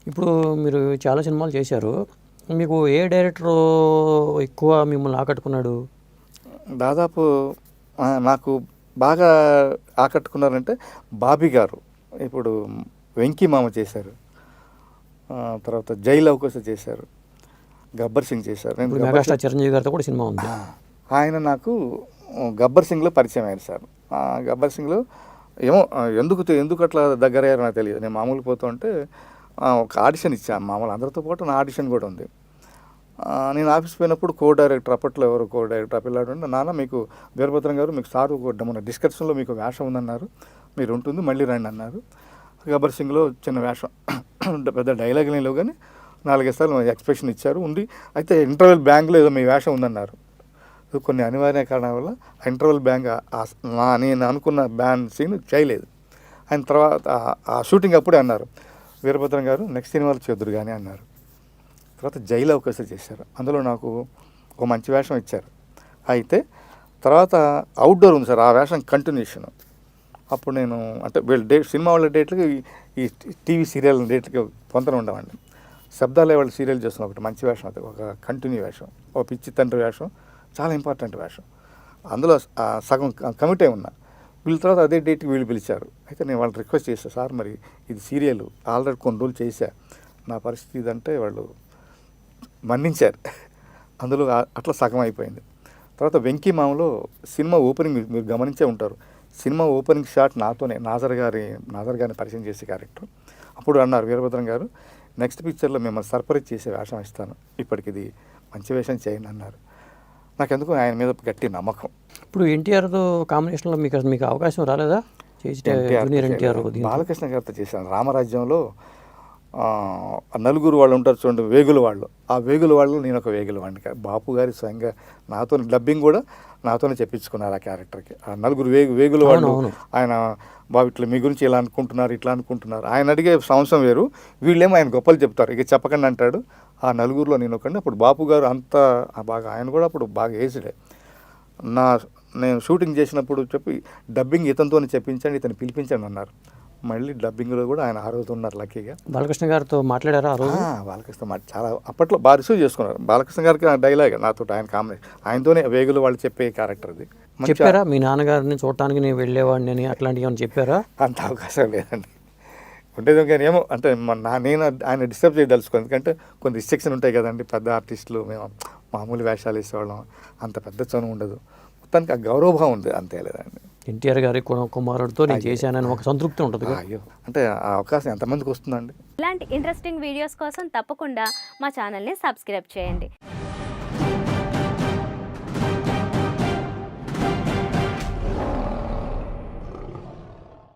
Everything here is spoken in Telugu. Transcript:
ఇప్పుడు మీరు చాలా సినిమాలు చేశారు. మీకు ఏ డైరెక్టరు ఎక్కువ మిమ్మల్ని ఆకట్టుకున్నాడు? దాదాపు నాకు బాగా ఆకట్టుకున్నారంటే బాబీ గారు. ఇప్పుడు 'వెంకీ మామ' చేశారు. తర్వాత 'జై లవకుశ' చేశారు. 'గబ్బర్ సింగ్' చేశారు. నేను ఇప్పుడు 'గబ్బర్ మెగాస్టార్ చిరంజీవి గారితో కూడా సినిమా ఉంది. ఆయన నాకు 'గబ్బర్ సింగ్'లో పరిచయం అయ్యారు సార్. 'గబ్బర్ సింగ్'లో ఏమో ఎందుకు అట్లా దగ్గరయ్యారో నాకు తెలియదు. నేను మామూలుగా పోతూ ఉంటే ఒక ఆడిషన్ ఇచ్చాను. మామూలు అందరితో పాటు నా ఆడిషన్ కూడా ఉంది. నేను ఆఫీస్ పోయినప్పుడు కో డైరెక్టర్, అప్పట్లో ఎవరు కో డైరెక్టర్ ఆ పిల్లాడు ఉంటే, నాన్న మీకు వీరభద్రం గారు మీకు సార్ మన డిస్కషన్లో మీకు వేషం ఉందన్నారు, మీరు ఉంటుంది మళ్ళీ రండి అన్నారు. 'గబ్బర్ సింగ్'లో చిన్న వేషం, పెద్ద డైలాగ్ లేవు కానీ 4-5 సార్లు ఎక్స్ప్రెషన్ ఇచ్చారు ఉండి. అయితే ఇంటర్వెల్ బ్యాంక్లో ఏదో మీ వేషం ఉందన్నారు. కొన్ని అనివార్య కారణాల వల్ల ఆ ఇంటర్వెల్ బ్యాంక్ నేను అనుకున్న బ్యాన్ సీన్ చేయలేదు. ఆయన తర్వాత ఆ షూటింగ్ అప్పుడే అన్నారు, వీరభద్రం గారు నెక్స్ట్ సినిమాలో చేద్దురు కానీ అన్నారు. తర్వాత 'జై లవకుశ' చేశారు. అందులో నాకు ఒక మంచి వేషం ఇచ్చారు. అయితే తర్వాత అవుట్డోర్ ఉంది సార్, ఆ వేషం కంటిన్యూషన్. అప్పుడు నేను అంటే వీళ్ళ సినిమా వాళ్ళ డేట్లకి ఈ టీవీ సీరియల్ డేట్లకి పొంతన ఉండవండి. శబ్దాలే వాళ్ళు సీరియల్ చేస్తున్న ఒకటి మంచి వేషం, అది ఒక కంటిన్యూ వేషం, ఒక పిచ్చి తండ్రి వేషం, చాలా ఇంపార్టెంట్ వేషం. అందులో సగం కమిట్ అయి ఉన్నా. వీళ్ళ తర్వాత అదే డేట్కి వీళ్ళు పిలిచారు. అయితే నేను వాళ్ళని రిక్వెస్ట్ చేశాను, సార్ మరి ఇది సీరియల్ ఆల్రెడీ కొన్ని రోజులు చేశా, నా పరిస్థితి ఇదంటే వాళ్ళు మన్నించారు. అందులో అట్లా సగం అయిపోయింది. తర్వాత 'వెంకీ మామ'లో సినిమా ఓపెనింగ్ మీరు గమనించే ఉంటారు. సినిమా ఓపెనింగ్ షాట్ నాతోనే, నాజర్ గారిని పరిచయం చేసే క్యారెక్టర్. అప్పుడు అన్నారు వీరభద్రం గారు, నెక్స్ట్ పిక్చర్లో మిమ్మల్ని సర్ప్రైజ్ చేసే వేషం ఇస్తాను, ఇప్పటికి ఇది మంచి వేషం చేయండి అన్నారు. నాకెందుకు ఆయన మీద గట్టి నమ్మకం. ఇప్పుడు ఎన్టీఆర్తో కాంబినేషన్లో మీకు అవకాశం రాలేదా? జూనియర్ ఎన్టీఆర్ బాలకృష్ణ గారితో చేశాను. రామరాజ్యంలో నలుగురు వాళ్ళు ఉంటారు చూడండి, వేగుల వాళ్ళు. ఆ వేగుల వాళ్ళు నేను ఒక వేగుల వాడిని. బాపు గారి స్వయంగా నాతో డబ్బింగ్ కూడా నాతోనే చెప్పించుకున్నారు ఆ క్యారెక్టర్కి. ఆ నలుగురు వేగుల వాళ్ళు. ఆయన బాబు ఇట్లా మీ గురించి ఇలా అనుకుంటున్నారు, ఇట్లా అనుకుంటున్నారు. ఆయన అడిగే సంవత్సరం వేరు, వీళ్ళేమో ఆయన గొప్పలు చెప్తారు, ఇక చెప్పకండి అంటాడు. ఆ నలుగురిలో నేను ఒకండి. అప్పుడు బాపు గారు అంతా బాగా, ఆయన కూడా అప్పుడు బాగా ఏజ్డే. నేను షూటింగ్ చేసినప్పుడు చెప్పి డబ్బింగ్ ఇతనితోనే చెప్పించండి, ఇతను పిలిపించండి అన్నారు. మళ్ళీ డబ్బింగ్లో కూడా ఆయన ఆ రోజు ఉన్నారు లక్కీగా. బాలకృష్ణ గారితో మాట్లాడారా ఆ రోజు? బాలకృష్ణ చాలా అప్పట్లో బాగా రిసీవ్ చేసుకున్నారు. బాలకృష్ణ గారికి ఆ డైలాగ్ నాతో ఆయన కాంబినేషన్, ఆయనతోనే వేగులు వాళ్ళు చెప్పే క్యారెక్టర్ అది. చెప్పారా మీ నాన్నగారిని చూడటానికి నేను వెళ్ళేవాడిని అని, అట్లాంటివి ఏమైనా చెప్పారా? అంత అవకాశం లేదండి. ఉండేది కానీ ఏమో అంటే నేను ఆయన డిస్టర్బ్ చేయదలుచుకోను. ఎందుకంటే కొన్ని రిస్ట్రిక్షన్ ఉంటాయి కదండి, పెద్ద ఆర్టిస్టులు మేము మామూలు వేషాలు వేసేవాళ్ళం, అంత పెద్ద చనువు ఉండదు. మొత్తానికి ఆ గౌరవభావం ఉంది, అంతే లేదండి. ఎన్టీఆర్ గారి కుమారుడితో నేను చేశానని ఒక సంతృప్తి ఉంటుంది. అయ్యో అంటే ఆ అవకాశం ఎంతమందికి వస్తుందండి. ఇలాంటి ఇంట్రెస్టింగ్ వీడియోస్ కోసం తప్పకుండా మా ఛానల్ని సబ్స్క్రైబ్ చేయండి.